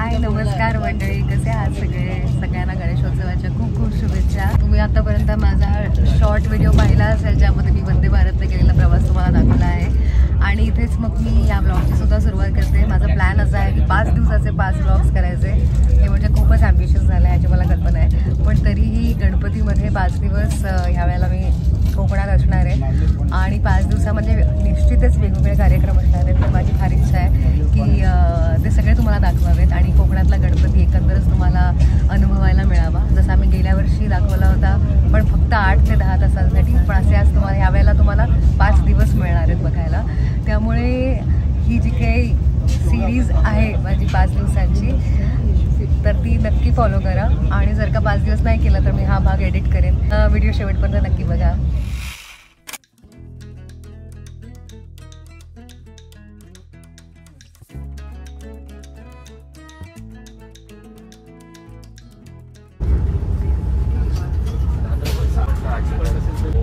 हाय नमस्कार मंडळी, कसे आहात सगळे? सगळ्यांना गणेशोत्सवाच्या खूप खूप शुभेच्छा. तुम्ही आतापर्यंत माझा शॉर्ट व्हिडिओ पाहिला असेल ज्यामध्ये मी वंदे भारतने केलेला प्रवास तुम्हाला दाखवला आहे आणि इथेच मग मी या ब्लॉगची सुद्धा सुरुवात करते. माझा प्लॅन असा आहे की 5 दिवसाचे 5 ब्लॉग्स करायचे. हे म्हणजे खूपच ॲम्बिशियस झालं आहे, याची मला कल्पना आहे. पण तरीही गणपतीमध्ये 5 दिवस ह्या वेळेला मी कोकणात असणार आहे आणि 5 दिवसामध्ये निश्चितच वेगवेगळे कार्यक्रम असणार आहेत. तर माझी फार इच्छा आहे की ते सगळे तुम्हाला दाखवावेत आणि कोकणातला गणपती एकंदरच तुम्हाला अनुभवायला मिळावा. जसं आम्ही गेल्या वर्षी दाखवला होता, पण फक्त 8 ते 10 तासांसाठी. पण असे आज तुम्हाला ह्यावेळेला तुम्हाला 5 दिवस मिळणार आहेत बघायला. त्यामुळे ही जी काही सिरीज आहे माझी 5 दिवसांची, तर ती नक्की फॉलो करा. आणि जर का 5 दिवस नाही केलं तर मी हा भाग एडिट करेन. व्हिडिओ शेवटपर्यंत नक्की बघा.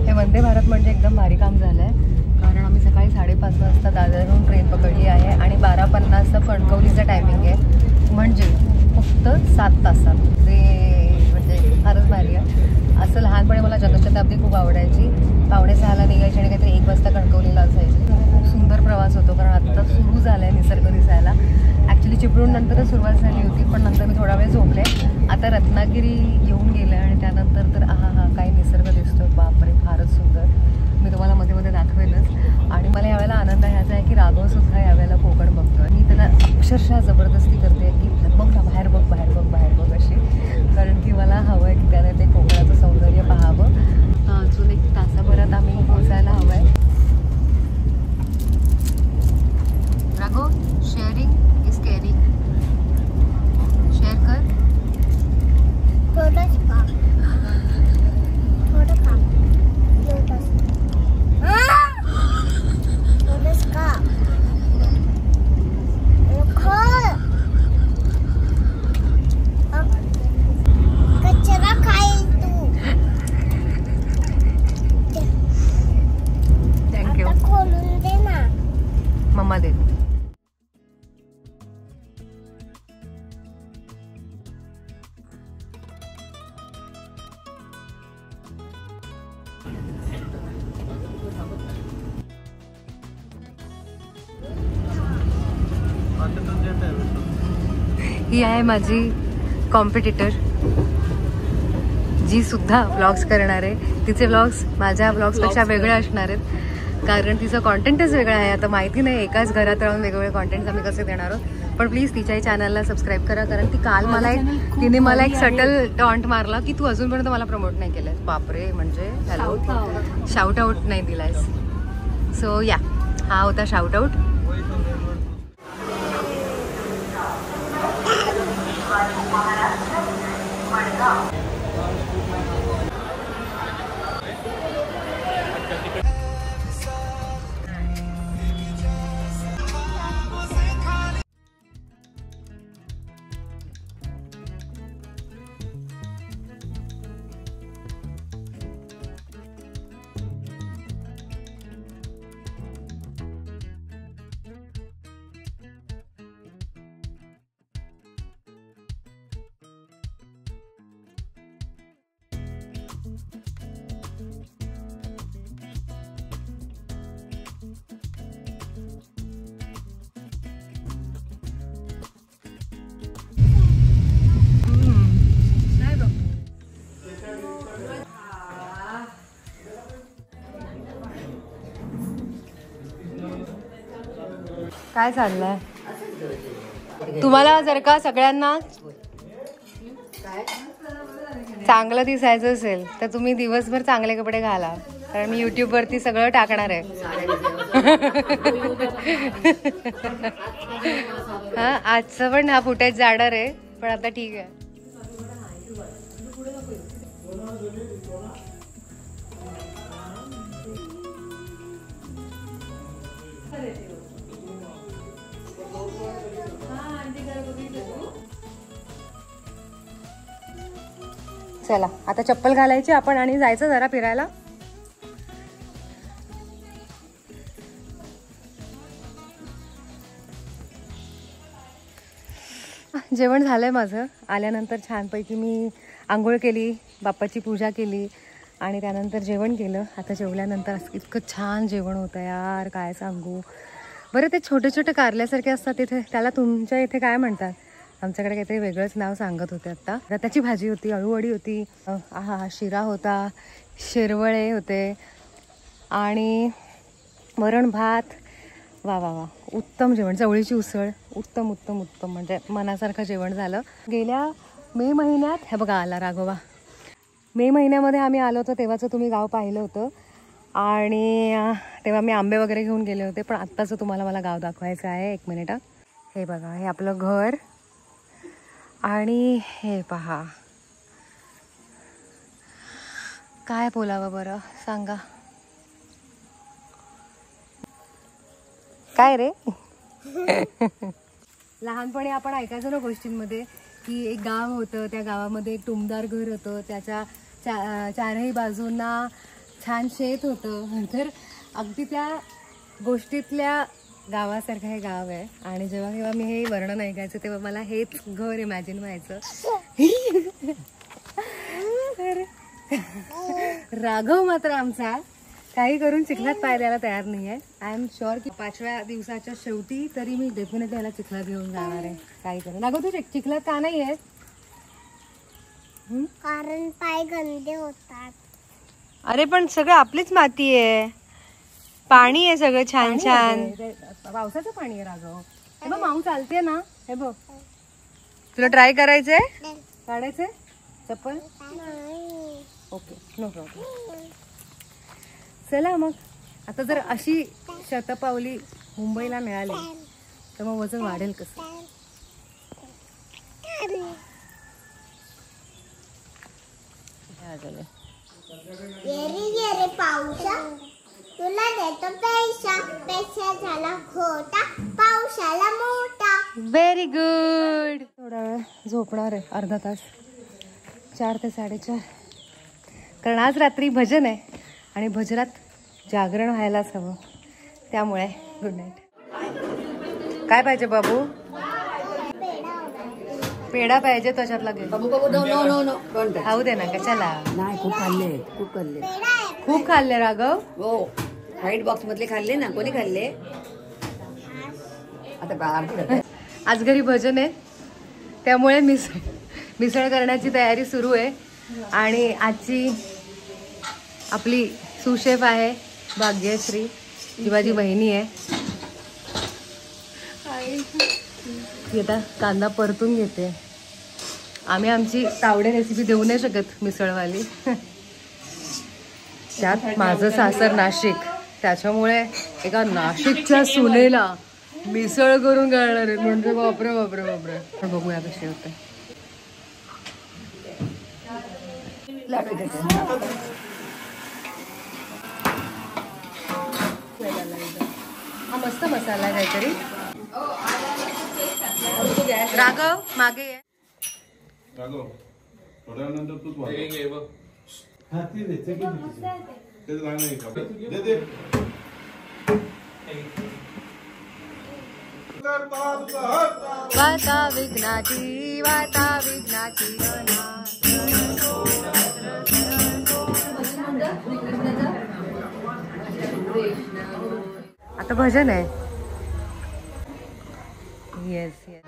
हे वंदे भारत म्हणजे एकदम भारी काम झालं आहे, कारण आम्ही सकाळी 5:30 वाजता दादरहून ट्रेन पकडली आहे आणि 12:50चा कणकवलीचा टायमिंग आहे. म्हणजे फक्त 7 तासात. ते म्हणजे फारच भारी आहे. असं लहानपणी मला जनशताब्दी खूप आवडायची. 5:45ला निघायची आणि काहीतरी 1 वाजता कणकवलीला असायची. खूप सुंदर प्रवास होतो, कारण आता सुरू झालं आहे निसर्ग दिसायला. ॲक्च्युली चिपळूण नंतरच सुरुवात झाली होती, पण नंतर मी थोडा वेळ झोपले. आता रत्नागिरी येऊन गेलं आणि त्यानंतर तर हा काय निसर्ग दिसतो, बापरे फारच सुंदर. मी तुम्हाला मध्ये मध्ये दाखवेलच. आणि मला यावेळेला आनंद ह्याचा आहे की राघवसुद्धा यावेळेला कोकण बघतोय. मी त्याला अक्षरशः जबरदस्ती करते की बघ ना, बाहेर बघ बाहेर बघ बाहेर बघ अशी, कारण की मला हवं आहे की त्याने ते कोकणाचं सौंदर्य पाहावं. अजून 1 तासाभरात आम्ही पोचायला हवं आहे. Raghav, sharing is caring. Share कर. थोडंच का? थोडं का? थोडंच का? कचरा खाईल तू. थँक्यू. खोलून दे ना. मम्मा दे. ही आहे माझी कॉम्पिटिटर, जी सुद्धा व्लॉग्स करणार आहे. तिचे व्लॉग्स माझ्या व्लॉग्सपेक्षा वेगळे असणार आहेत, कारण तिचं कॉन्टेंटच वेगळं आहे. आता माहिती नाही एकाच घरात राहून वेगवेगळे कॉन्टेंट्स आम्ही कसे देणार आहोत. पण प्लीज तिच्याही चॅनलला सबस्क्राईब करा, कारण ती काल तिने मला एक सटल टॉन्ट मारला की तू अजूनपर्यंत मला प्रमोट नाही केलंयस. बापरे, म्हणजे हॅलो, शाउट आउट नाही दिलायस. सो या, हा होता शाउट आउट. काय चाललंय? तुम्हाला जर का सगळ्यांना चांगलं दिसायचं असेल तर तुम्ही दिवसभर चांगले कपडे घाला, कारण मी YouTube वरती सगळं टाकणार आहे. हा, आजचं पण हा फुटेज जाणार आहे, पण आता ठीक आहे. चला आता चप्पल घालायची आपण आणि जायचं जरा फिरायला. जेवण झालंय माझं. आल्यानंतर छानपैकी मी आंघोळ केली, बाप्पाची पूजा केली आणि त्यानंतर जेवण केलं. आता जेवल्यानंतर असं इतकं छान जेवण होतं यार, काय सांगू. बरं ते छोटे छोटे कारल्यासारखे असतात तिथे, त्याला तुमच्या इथे काय म्हणतात? आमच्याकडे काहीतरी वेगळंच नाव सांगत होते आत्ता. रताची भाजी होती, अळूवडी होती, शिरा होता, शिरवळे होते आणि वरण भात. वा वा वा, उत्तम जेवण. चवळीची उसळ, उत्तम उत्तम उत्तम, म्हणजे मनासारखं जेवण झालं. गेल्या मे महिन्यात, हे बघा आला राघोबा, मे महिन्यामध्ये आम्ही आलो होतो तेव्हाचं तुम्ही गाव पाहिलं होतं आणि तेव्हा मी आंबे वगैरे घेऊन गेले होते. पण आत्ताचं तुम्हाला मला गाव दाखवायचं आहे. 1 मिनिट. हे बघा, हे आपलं घर आणि हे पहा, काय बोलावं बरं सांगा. काय रे लहानपणी आपण ऐकायचो ना गोष्टींमध्ये की एक गाव होतं, त्या गावामध्ये एक टुमदार घर होतं, त्याच्या चारही बाजूंना छान शेत होतं. तर अगदी त्या गोष्टीतल्या गावासारखं हे गाव आहे. आणि जेव्हा मी हे वर्णन ऐकायचं तेव्हा मला हेच घर इमॅजिन व्हायचं. तर राघव मात्र आमचा काही करून चिखलात पाय द्यायला तयार नाही आहे. आय एम शुअर की 5व्या दिवसाच्या शेवटी तरी मी डेफिनेटली याला चिखलात घेऊन जाणार आहे. काही करून राघव, तू चिखलात का नाही आहे? कारण पाय गंदे होतात. अरे पण सगळं आपलीच माती आहे, पाणी आहे सगळं छान छान, पावसाचं पाणी आहे राघव. हे बघ माऊ चालते ना, हे बघ. तुला ट्राय करायचंय? काढायचंय चप्पल? Okay, no problem. चला मग, आता जर अशी शतपावली मुंबईला मिळाली तर मग वजन वाढेल कसं? ये रे पावसा, तुला देतो पैसा, पैसा झाला खोटा, पावसाला मोठा. Very good. थोडा वेळ झोपणार आहे, अर्धा तास, 4 ते 4:30, कारण आज रात्री भजन आहे आणि भजनात जागरण व्हायलाच हवं. त्यामुळे गुड नाईट. काय पाहिजे बाबू? पेढा पाहिजे त्याच्यातला घे. खाऊ दे ना, कशाला? नाही, खूप खाल्ले, खूप खाल्ले, खूप खाल्ले राघव. हो, व्हाईट बॉक्स मधले खाल्ले ना. कोणी खाल्ले? आता आज घरी भजन आहे त्यामुळे मिसळ करण्याची तयारी सुरू आहे. आणि आजची आपली सुशेफ आहे भाग्यश्री, जी माझी बहिणी आहे. ती आता कांदा परतून घेते. आम्ही आमची तावडे रेसिपी देऊ नाही शकत मिसळवाली. त्यात माझं सासर नाशिक, त्याच्यामुळे एका नाशिकच्या सुनेला मिसळ करून करणार आहे म्हणजे बापरे बापरे बापरे. बघूया कशी होते. हा मस्त मसाला आहे काहीतरी. राघव मागे ये. राघव थोड्या नंतर तूच वाढ. तेच राहणार का? दे दे. वाता विघ्नाची, वाता विघ्नाची. आता भजन आहे. Yes yes.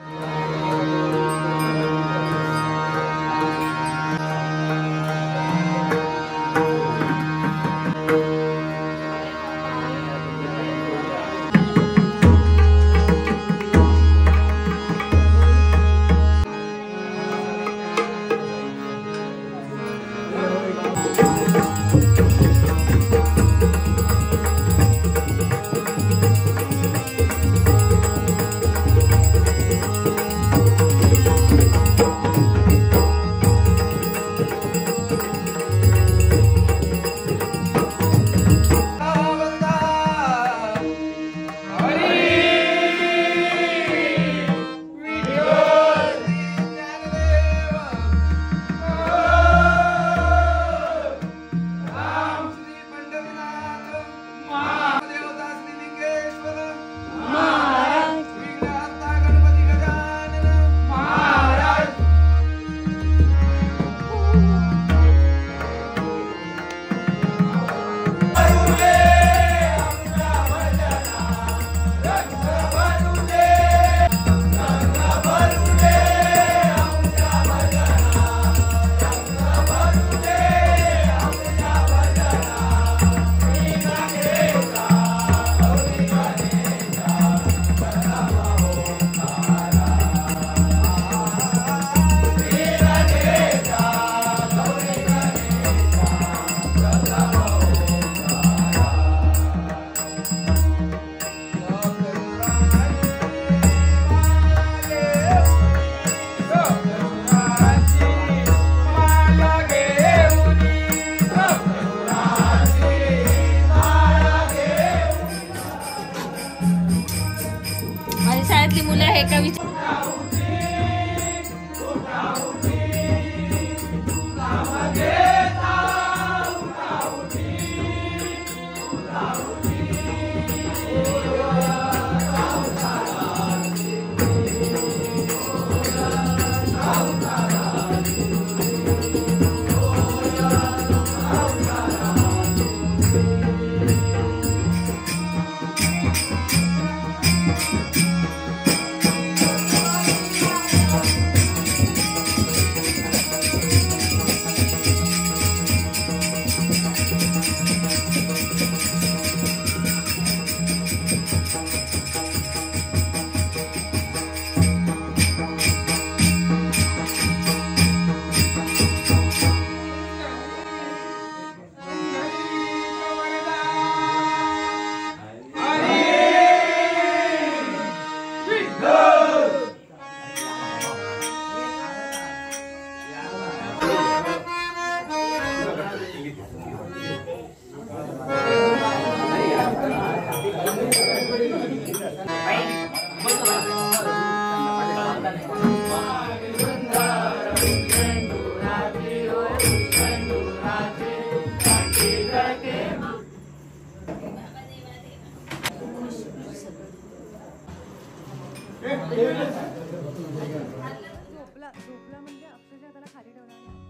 झोपला म्हणजे अक्षरशः त्याला खाली ठेवणार नाही.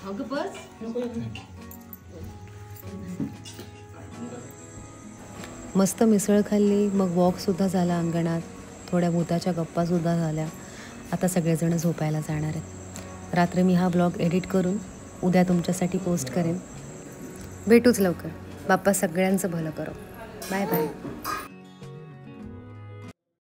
अगं बस मस्त मिसळ खाल्ली, मग वॉकसुद्धा झाला अंगणात, थोड्या भूताच्या गप्पासुद्धा झाल्या. आता सगळेजण झोपायला जाणार आहेत. रात्री मी हा ब्लॉग एडिट करून उद्या तुमच्यासाठी पोस्ट करेन. भेटूच लवकर. बाप्पा सगळ्यांचं भलं करो. Bye bye.